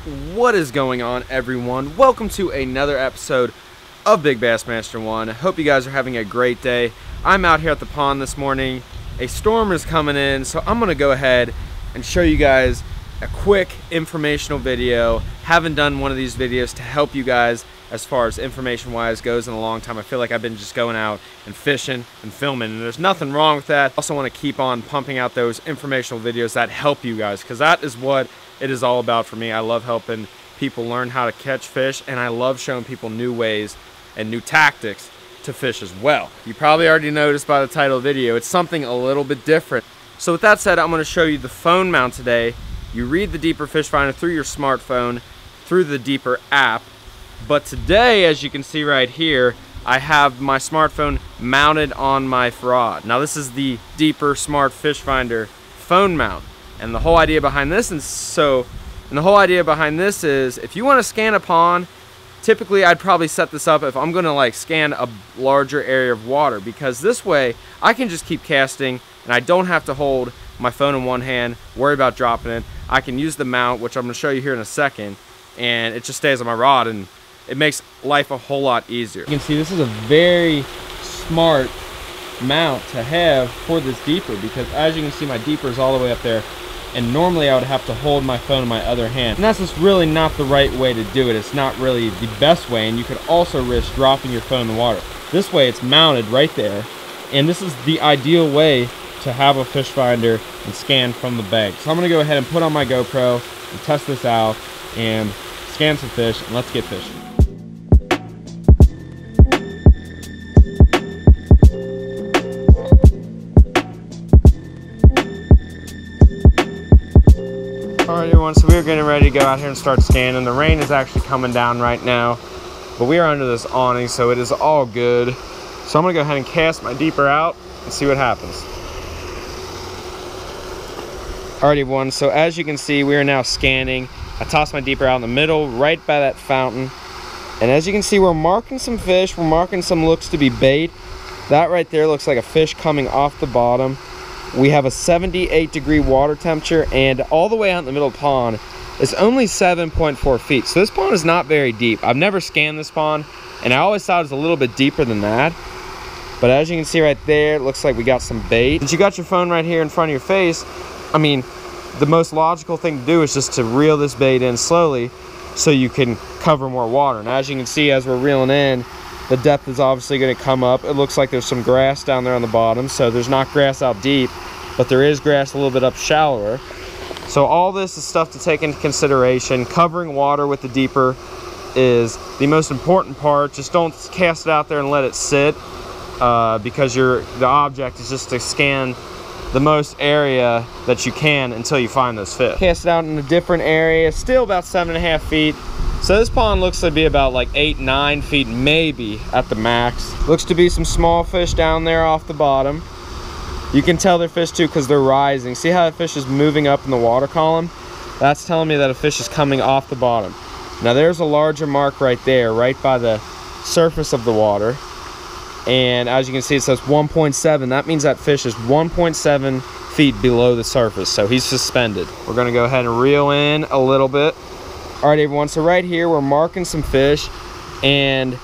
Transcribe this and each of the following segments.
What is going on, everyone? Welcome to another episode of Big Bass Master 1. I hope you guys are having a great day. I'm out here at the pond this morning. A storm is coming in, so I'm gonna go ahead and show you guys a quick informational video. Haven't done one of these videos to help you guys as far as information wise goes in a long time. I feel like I've been just going out and fishing and filming, and there's nothing wrong with that. I also want to keep on pumping out those informational videos that help you guys, because that is what it is all about for me. I love helping people learn how to catch fish, and I love showing people new ways and new tactics to fish as well. You probably already noticed by the title of the video, it's something a little bit different. So with that said, I'm going to show you the phone mount today. You read the Deeper Fish Finder through your smartphone, through the Deeper app. But today, as you can see right here, I have my smartphone mounted on my rod. Now this is the Deeper Smart Fish Finder phone mount. And the whole idea behind this is if you want to scan a pond, typically I'd probably set this up if I'm going to like scan a larger area of water, because this way I can just keep casting and I don't have to hold my phone in one hand, worry about dropping it. I can use the mount, which I'm going to show you here in a second, and it just stays on my rod, and it makes life a whole lot easier. You can see this is a very smart mount to have for this Deeper, because as you can see, my Deeper is all the way up there, and normally I would have to hold my phone in my other hand, and that's just really not the right way to do it. It's not really the best way, and you could also risk dropping your phone in the water. This way it's mounted right there, and this is the ideal way to have a fish finder and scan from the bank. So I'm gonna go ahead and put on my GoPro and test this out and scan some fish, and let's get fishing. Alright everyone, so we're getting ready to go out here and start scanning. The rain is actually coming down right now, but we are under this awning, so it is all good. So I'm gonna go ahead and cast my Deeper out and see what happens. Alright everyone, so as you can see, we are now scanning. I tossed my Deeper out in the middle, right by that fountain. And as you can see, we're marking some fish. We're marking some looks to be bait. That right there looks like a fish coming off the bottom. We have a 78-degree water temperature, and all the way out in the middle of the pond is only 7.4 feet. So this pond is not very deep. I've never scanned this pond, and I always thought it was a little bit deeper than that. But as you can see right there, it looks like we got some bait. Since you got your phone right here in front of your face, I mean, the most logical thing to do is just to reel this bait in slowly so you can cover more water. And as you can see, as we're reeling in, the depth is obviously going to come up. It looks like there's some grass down there on the bottom, so there's not grass out deep, but there is grass a little bit up shallower. So all this is stuff to take into consideration. Covering water with the Deeper is the most important part. Just don't cast it out there and let it sit, because the object is just to scan the most area that you can until you find those fish. Cast it out in a different area, still about 7.5 feet. So this pond looks to be about like 8-9 feet maybe at the max. Looks to be some small fish down there off the bottom. You can tell they're fish too because they're rising. See how the fish is moving up in the water column? That's telling me that a fish is coming off the bottom. Now there's a larger mark right there, right by the surface of the water. And as you can see, it says 1.7. That means that fish is 1.7 feet below the surface, so he's suspended. We're gonna go ahead and reel in a little bit. All right everyone, so right here we're marking some fish, and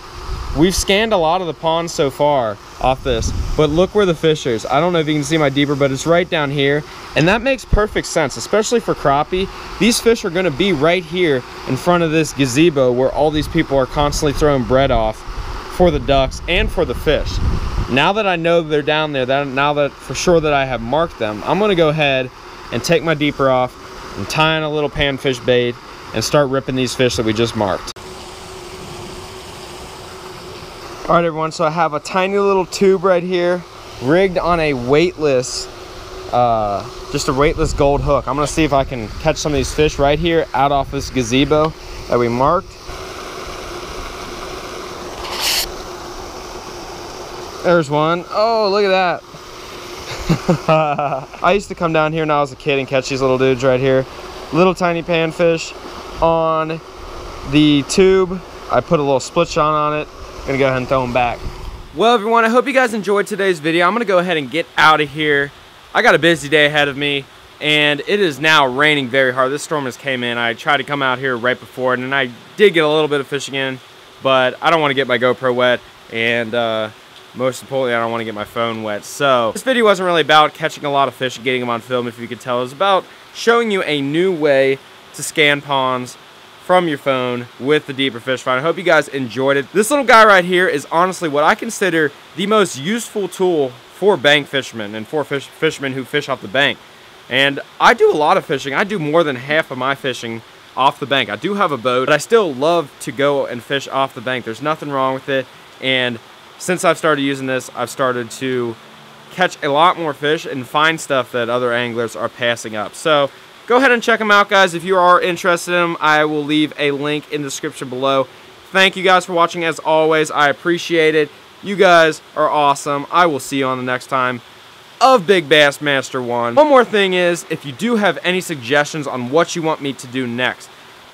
we've scanned a lot of the pond so far off this, but look where the fish is. I don't know if you can see my Deeper, but it's right down here, and that makes perfect sense, especially for crappie. These fish are gonna be right here in front of this gazebo where all these people are constantly throwing bread off for the ducks and for the fish. Now that I know they're down there, now that for sure that I have marked them, I'm gonna go ahead and take my Deeper off and tie on a little panfish bait and start ripping these fish that we just marked. All right everyone, so I have a tiny little tube right here rigged on a weightless, just a weightless gold hook. I'm gonna see if I can catch some of these fish right here out off this gazebo that we marked. There's one. Oh, look at that. I used to come down here when I was a kid and catch these little dudes right here. Little tiny panfish on the tube. I put a little split shot on it. Gonna go ahead and throw them back. Well everyone, I hope you guys enjoyed today's video. I'm gonna go ahead and get out of here. I got a busy day ahead of me. and it is now raining very hard. This storm just came in. I tried to come out here right before it, and I did get a little bit of fishing in, but I don't want to get my GoPro wet, and most importantly, I don't want to get my phone wet. So this video wasn't really about catching a lot of fish and getting them on film, if you could tell. It was about showing you a new way to scan ponds from your phone with the deeper fish finder. I hope you guys enjoyed it. This little guy right here is honestly what I consider the most useful tool for bank fishermen and for fishermen who fish off the bank. And I do a lot of fishing. I do more than half of my fishing off the bank. I do have a boat, but I still love to go and fish off the bank. There's nothing wrong with it. And since I've started using this, I've started to catch a lot more fish and find stuff that other anglers are passing up. So go ahead and check them out, guys. If you are interested in them, I will leave a link in the description below. Thank you guys for watching as always. I appreciate it. You guys are awesome. I will see you on the next time of Big Bass Master 1. One more thing is, if you do have any suggestions on what you want me to do next,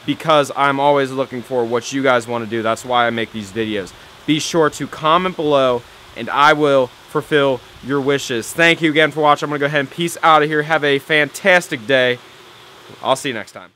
because I'm always looking for what you guys want to do. That's why I make these videos. Be sure to comment below, and I will fulfill your wishes. Thank you again for watching. I'm going to go ahead and peace out of here. Have a fantastic day. I'll see you next time.